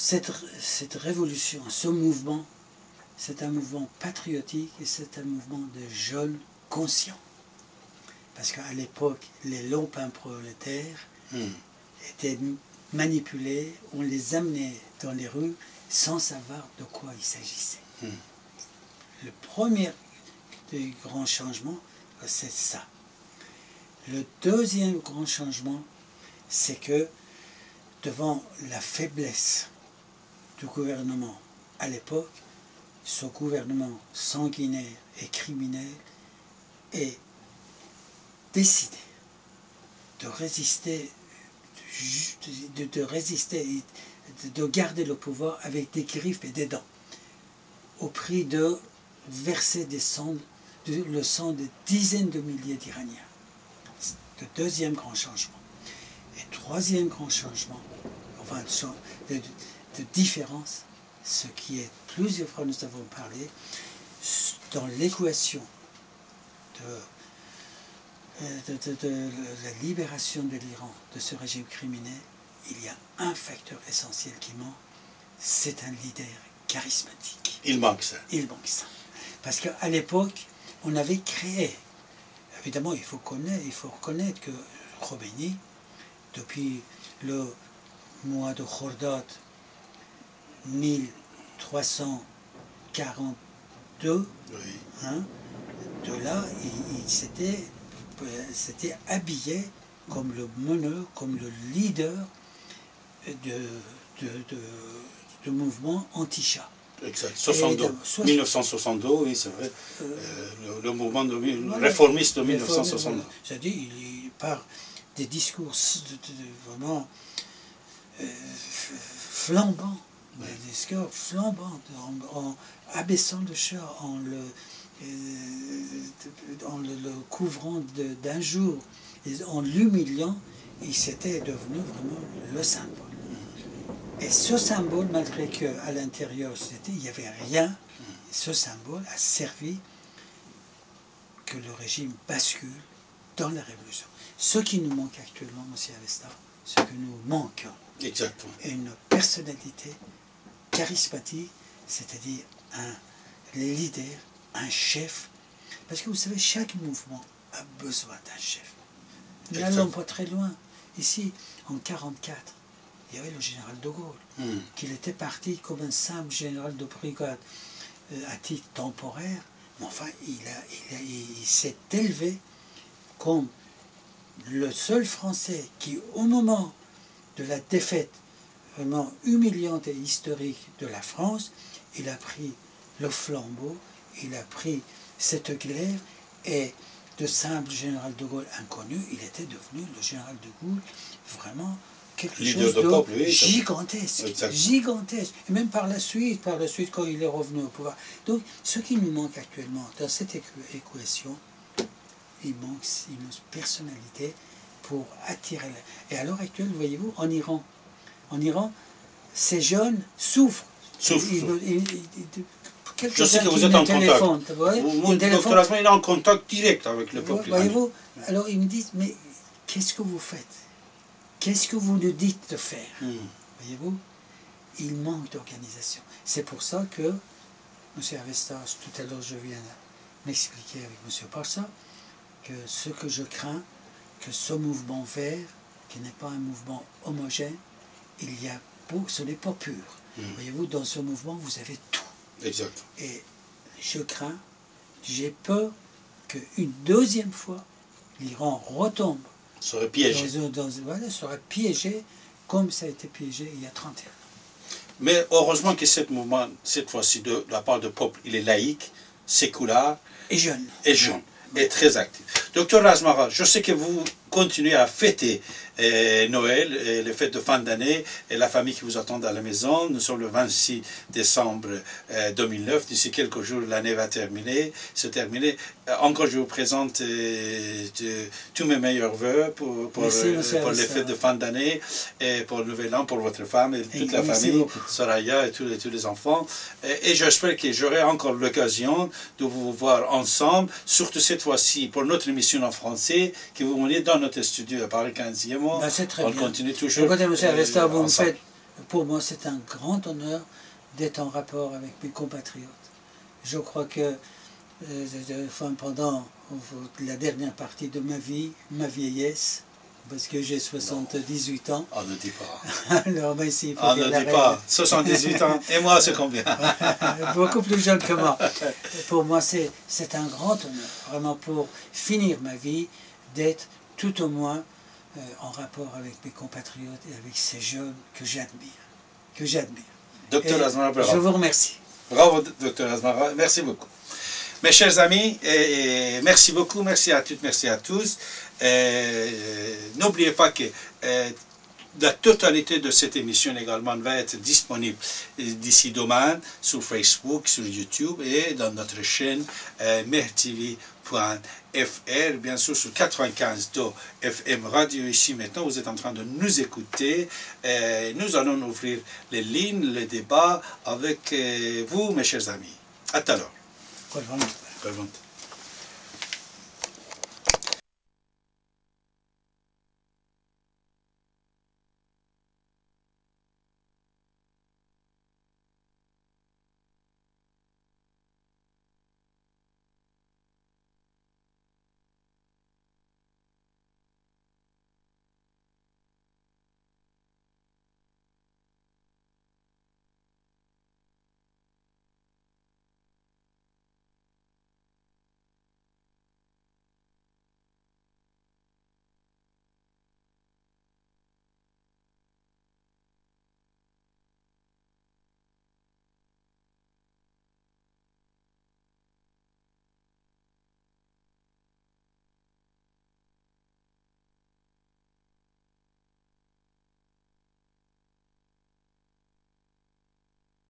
cette révolution, ce mouvement, c'est un mouvement patriotique et c'est un mouvement de jeunes conscients. Parce qu'à l'époque, les lopins prolétaires étaient manipulés, on les amenait dans les rues sans savoir de quoi il s'agissait. Le premier des grands changements, c'est ça. Le deuxième grand changement, c'est que devant la faiblesse du gouvernement à l'époque, ce gouvernement sanguinaire et criminel est décidé de résister, de garder le pouvoir avec des griffes et des dents, au prix de verser le sang de dizaines de milliers d'Iraniens. C'est le deuxième grand changement. Et troisième grand changement, enfin de différence, ce qui est plusieurs fois nous avons parlé, dans l'équation de la libération de l'Iran, de ce régime criminel, il y a un facteur essentiel qui manque, c'est un leader charismatique. Il manque ça. Il manque ça. Parce qu'à l'époque, on avait créé, évidemment il faut reconnaître que Khomeini, depuis le mois de Khordad 1342, de là, il s'était habillé comme le meneur, comme le leader du mouvement anti-Shah. Exact. 1962, oui, c'est vrai. Le mouvement réformiste de 1962. C'est-à-dire, il part des discours vraiment flambants, des discours flambants, en abaissant le Shah, en le couvrant d'injures, en l'humiliant, il s'était devenu vraiment le symbole. Et ce symbole, malgré qu'à l'intérieur, il n'y avait rien, ce symbole a servi que le régime bascule dans la révolution. Ce qui nous manque actuellement, M. Avesta, ce que nous manquons, est une personnalité charismatique, c'est-à-dire un leader, un chef. Parce que vous savez, chaque mouvement a besoin d'un chef. N'allons pas très loin. Ici, en 1944, il y avait le général de Gaulle, qu'il était parti comme un simple général de brigade à titre temporaire, mais enfin, il s'est élevé comme le seul Français qui, au moment de la défaite vraiment humiliante et historique de la France, il a pris le flambeau, il a pris cette glaive, et de simple général de Gaulle inconnu, il était devenu le général de Gaulle vraiment quelque chose de gigantesque, gigantesque. Et même par la suite, quand il est revenu au pouvoir. Donc, ce qui nous manque actuellement dans cette équation, il manque une personnalité pour attirer. Et à l'heure actuelle, voyez-vous, en Iran, ces jeunes souffrent. Je sais que vous êtes en contact. Docteur Asma, il est en contact direct avec le peuple. Voyez-vous, alors ils me disent, mais qu'est-ce que vous faites? Qu'est-ce que vous nous dites de faire? Voyez-vous, il manque d'organisation. C'est pour ça que, M. Avesta, tout à l'heure je viens m'expliquer avec M. Parsa, que ce que je crains, que ce mouvement vert, qui n'est pas un mouvement homogène, ce n'est pas pur. Voyez-vous, dans ce mouvement, vous avez tout. Exact. Et je crains, j'ai peur qu'une deuxième fois, l'Iran retombe. Serait piégé. Serait piégé comme ça a été piégé il y a 31 ans. Mais heureusement que ce mouvement, cette fois-ci, de la part du peuple, il est laïque, séculaire. Et jeune. Et très actif. Docteur Razmara, je sais que vous continuez à fêter Noël, les fêtes de fin d'année, et la famille qui vous attend à la maison. Nous sommes le 26 décembre 2009. D'ici quelques jours, l'année va se terminer. Encore, je vous présente tous mes meilleurs voeux pour les fêtes de fin d'année, et pour le Nouvel An, pour votre femme et toute la famille, Soraya et tous les enfants. Et j'espère que j'aurai encore l'occasion de vous voir ensemble, surtout cette fois-ci pour notre émission en français, que vous venez dans notre studio à Paris 15e. C'est très bien. On continue toujours. Écoutez, M. Avesta, pour moi, c'est un grand honneur d'être en rapport avec mes compatriotes. Je crois que pendant la dernière partie de ma vie, ma vieillesse, parce que j'ai 78 ans. On ne dit pas. Alors, ben, il faut On dire ne la dit règle. pas. 78 ans. Et moi, c'est combien? Beaucoup plus jeune que moi. Pour moi, c'est un grand honneur, vraiment, pour finir ma vie, d'être tout au moins en rapport avec mes compatriotes et avec ces jeunes que j'admire. Docteur Asmara, bravo. Je vous remercie. Bravo, docteur Asmara. Merci beaucoup. Mes chers amis, merci beaucoup, merci à toutes, merci à tous. N'oubliez pas que la totalité de cette émission également va être disponible d'ici demain sur Facebook, sur YouTube et dans notre chaîne mehtv.fr, bien sûr sur 95.2 FM Radio. Ici maintenant, vous êtes en train de nous écouter. Nous allons ouvrir les lignes, les débats avec vous, mes chers amis. À tout à l'heure. Quel vent.